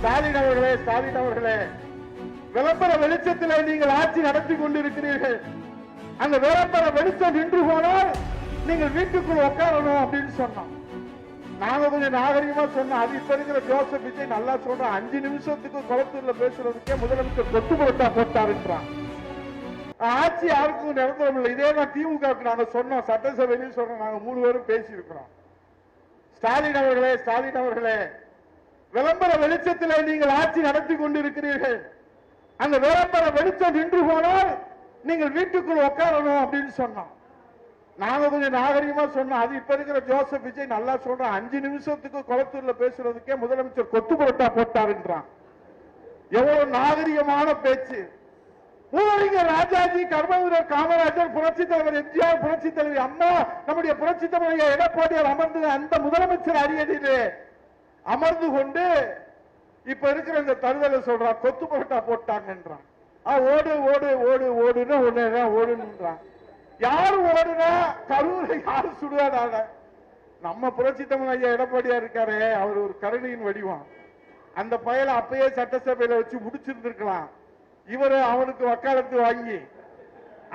ஸ்டாலின் அவர்களே, விளம்பர வெளிச்சத்தில் நீங்கள் ஆட்சி நடத்தி கொண்டிருக்கிறீர்கள். அந்த விளம்பர வெளிச்சம் நின்று போனால் நீங்கள் வீட்டுக்குள் உட்காரணும் அப்படின்னு சொன்னோம். நாங்க கொஞ்சம் நாகரிகமா சொன்னோம். அது இப்ப இருக்கிற ஜோசப் விஜய் நல்லா சொல்றோம். 5 நிமிஷத்துக்கு குளத்தூர்ல பேசுறதுக்கே முதலமைச்சர் கொத்து புரட்டா போட்டாருன்றான். ஆட்சி யாருக்கும் நிரந்தரம் இல்லை. இதேதான் திமுகவுக்கு நாங்க சொன்னோம், சட்டசபையிலும் சொன்னோம். நாங்க 3 பேரும் பேசி இருக்கிறோம். ஸ்டாலின் அவர்களே, விளம்பர வெளிச்சத்தில் நீங்கள் ஆட்சி நடத்தி கொண்டிருக்கிறீர்கள். அந்த விளம்பர வெளிச்சம் நின்று போனால் நீங்கள் வீட்டுக்குள் உட்காரணும் அப்படின்னு சொன்னோம். நாங்க கொஞ்சம் நாகரிகமா சொன்னோம். அது இப்ப இருக்கிற ஜோசப் விஜய் நல்லா சொல்றோம். 5 நிமிஷத்துக்கு குளத்தூர்ல பேசுறதுக்கே முதலமைச்சர் கொத்து புரட்டா போட்டாருன்றான். எவ்வளவு நாகரிகமான பேச்சு! மூவறிஞர் ராஜாஜி, கர்மவீரர் காமராஜர், புரட்சி தலைவர் எம்ஜிஆர், புரட்சி தலைவி அம்மா, நம்முடைய புரட்சி தலைவர் எடப்பாடியார் அமர்ந்து அந்த முதலமைச்சர் அரியணையிலே அமர்ந்து கொண்டு இப்ப இருக்கிற இந்த தருதலை சொல்றான், கொத்து புரட்டா போட்டாங்கன்றான். ஓடு ஓடு ஓடு ஓடுன்னு ஒண்ணுதான் ஓடுன்றான். யாரு ஓடுனா கரூரை யாரு சுடுவாடாக? நம்ம புரட்சி தமிழ் ஐயா எடப்பாடியார் இருக்காரு, அவர் ஒரு கருணையின் வடிவம். அந்த பயலை அப்பயே சட்டசபையில வச்சு முடிச்சிருந்திருக்கலாம். இவரு அவனுக்கு வக்காலத்து வாங்கி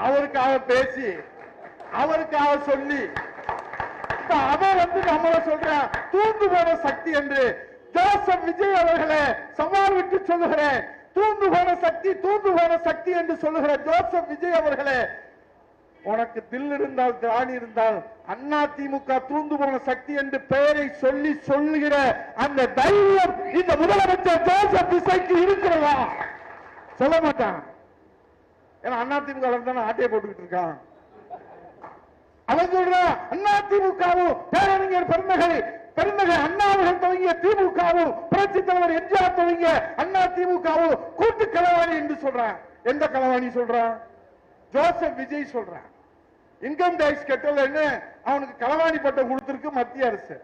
அவருக்காக பேசி அவருக்காக சொல்லி அவன் நம்மள சொல்ற தூண்டு போன சக்தி என்று ஜோசப் விஜய் அவர்களே சவால் விட்டு சொல்லுகிறேன். தூண்டு போன சக்தி என்று சொல்லுகிற ஜோசப் விஜய் அவர்களே, உனக்கு தில் இருந்தால் திராணி இருந்தால் அண்ணா திமுக தூண்டு போன சக்தி என்று பெயரை சொல்லி சொல்லுகிற அந்த தைரியம் இந்த முதலமைச்சர் ஜோசப் விஜய்க்கு இருக்கிறதா? சொல்ல மாட்டான். ஏன்னா அண்ணா திமுக தானே ஆட்டையை போட்டுக்கிட்டு இருக்கான். அவன் சொல்றான் அண்ணா திமுகவும் பேரறிஞர் பெருந்தகை அண்ணாவுடன் தொடங்கிய திமுகவும் புரட்சி தலைவர் எம்ஜிஆர் தொடங்கிய அண்ணா திமுகவும் கூட்டு களவாணி என்று சொல்றான். எந்த களவாணி சொல்றான்? ஜோசப் விஜய் சொல்றான். இன்கம் டாக்ஸ் கட்டலன்னு அவனுக்கு களவாணி பட்டம் கொடுத்திருக்கு மத்திய அரசு.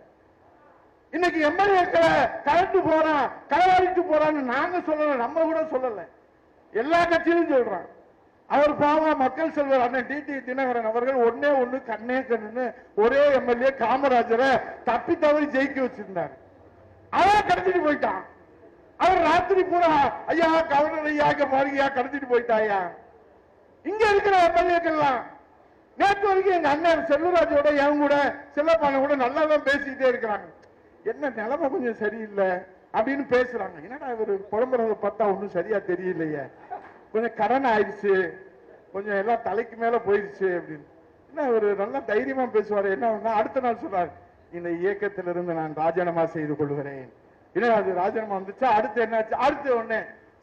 இன்னைக்கு எம்எல்ஏக்களை கலந்து போறான், களவாடிட்டு போறான்னு நாங்க சொல்லல, நம்ம கூட சொல்லல, எல்லா கட்சியிலும் சொல்றான். அவர் பாவம் மக்கள் செல்வர் அண்ணன் டிடி தினகரன் அவர்கள் ஒண்ணு கண்ணே கண்ணுன்னு ஒரே எம்எல்ஏ காமராஜரை தப்பி தவறி ஜெயிக்க வச்சிருந்தார். அவன் கடத்திட்டு போயிட்டான். அவர் ராத்திரி பூரா ஐயா கவர்னர் ஐயா பாருங்கயா கடத்திட்டு போயிட்டாயா. இங்க இருக்கிற எம்எல்ஏக்கள்லாம் நேற்று வரைக்கும் எங்க அண்ணன் செல்வராஜோட என் கூட செல்லப்பான கூட நல்லா தான் பேசிக்கிட்டே இருக்கிறாங்க. என்ன நிலைமை கொஞ்சம் சரியில்லை அப்படின்னு பேசுறாங்க. என்னடா இவர் புலம்புறத பார்த்தா ஒன்னும் சரியா தெரியலையே, கொஞ்சம் கடன் ஆயிடுச்சு, கொஞ்சம் எல்லாம் தலைக்கு மேல போயிடுச்சு அப்படின்னு. என்ன ஒரு நல்லா தைரியமா பேசுவாரு. என்ன அடுத்த நாள் சொல்றாரு, இந்த இயக்கத்திலிருந்து நான் ராஜினாமா செய்து கொள்கிறேன். என்ன அது ராஜினாமா வந்துச்சா? அடுத்து என்னாச்சு? அடுத்து ஒண்ணு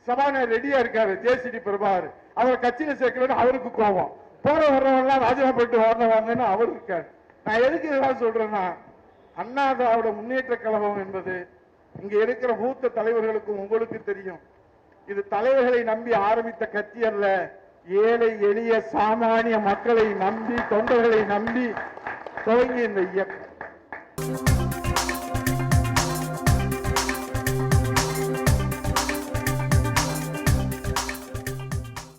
சபாநாயகர் ரெடியா இருக்காரு ஜேசிடி பிரபாகர், அவர் கட்சியில சேர்க்கலன்னு அவருக்கு கோபம். போற வர்றவெல்லாம் ராஜினாமா போயிட்டு வரணும்னு அவர் இருக்காரு. நான் எதுக்கு இதெல்லாம் சொல்றேன்னா, அண்ணா திராவிட முன்னேற்ற கழகம் என்பது இங்க இருக்கிற மூத்த தலைவர்களுக்கும் உங்களுக்கு தெரியும், இது தலைவர்களை நம்பி ஆரம்பித்த கட்சி அல்ல. ஏழை எளிய சாமானிய மக்களை நம்பி, தொண்டர்களை நம்பி துவங்கி இந்த இயக்கம்.